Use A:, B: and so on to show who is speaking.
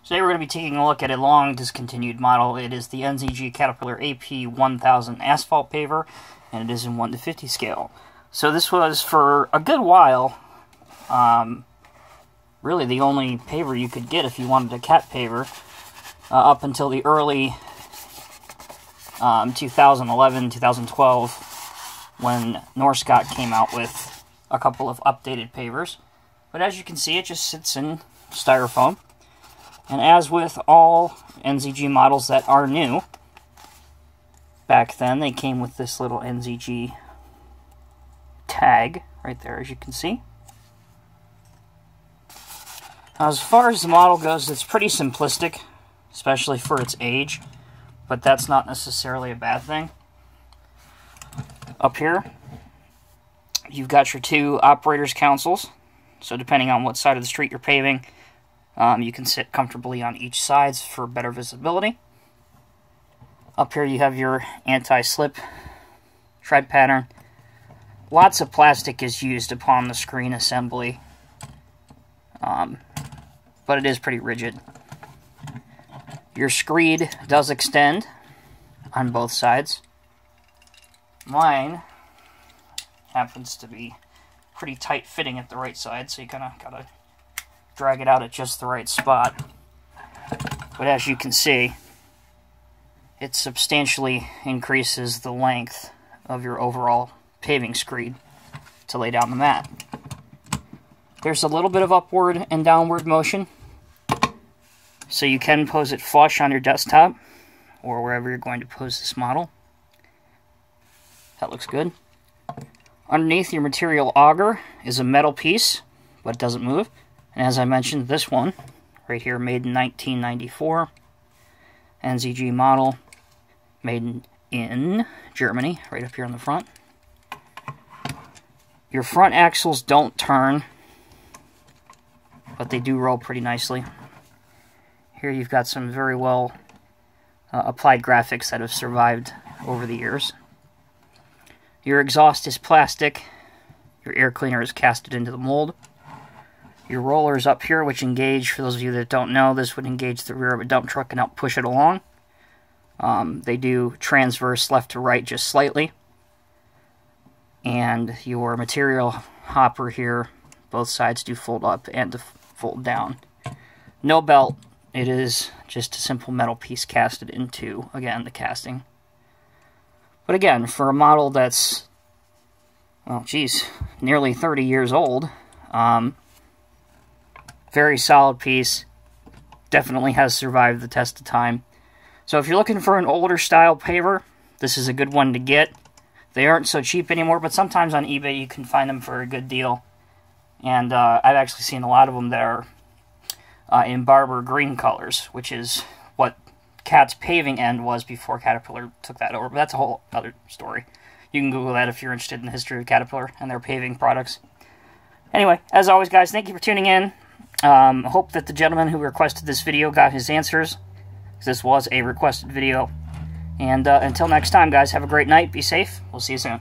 A: Today we're going to be taking a look at a long discontinued model. It is the NZG Caterpillar AP-1000 Asphalt Paver, and it is in 1:50 scale. So this was, for a good while, really the only paver you could get if you wanted a cat paver, up until the early 2011, 2012, when Norscot came out with a couple of updated pavers. But as you can see, it just sits in styrofoam. And as with all NZG models that are new, back then they came with this little NZG tag right there, as you can see. Now, as far as the model goes, it's pretty simplistic, especially for its age, but that's not necessarily a bad thing. Up here, you've got your two operators' consoles, so depending on what side of the street you're paving, you can sit comfortably on each side for better visibility. Up here you have your anti-slip tread pattern. Lots of plastic is used upon the screen assembly, but it is pretty rigid. Your screed does extend on both sides. Mine happens to be pretty tight fitting at the right side, so you kind of gotta drag it out at just the right spot. But as you can see, it substantially increases the length of your overall paving screed to lay down the mat. There's a little bit of upward and downward motion, so you can pose it flush on your desktop or wherever you're going to pose this model. That looks good. Underneath your material auger is a metal piece, but it doesn't move. And as I mentioned, this one, right here, made in 1994, NZG model, made in Germany, right up here on the front. Your front axles don't turn, but they do roll pretty nicely. Here you've got some very well applied graphics that have survived over the years. Your exhaust is plastic. Your air cleaner is casted into the mold. Your rollers up here, which engage, for those of you that don't know, this would engage the rear of a dump truck and help push it along. They do transverse left to right just slightly. And your material hopper here, both sides do fold up and fold down. No belt. It is just a simple metal piece casted into, again, the casting. But again, for a model that's, well, geez, nearly 30 years old, very solid piece. Definitely has survived the test of time. So if you're looking for an older style paver, this is a good one to get. They aren't so cheap anymore, but sometimes on eBay you can find them for a good deal. And I've actually seen a lot of them that are in Barber green colors, which is what Cat's paving end was before Caterpillar took that over. But that's a whole other story. You can Google that if you're interested in the history of Caterpillar and their paving products. Anyway, as always, guys, thank you for tuning in. Hope that the gentleman who requested this video got his answers, because this was a requested video. And until next time, guys, have a great night. Be safe. We'll see you soon.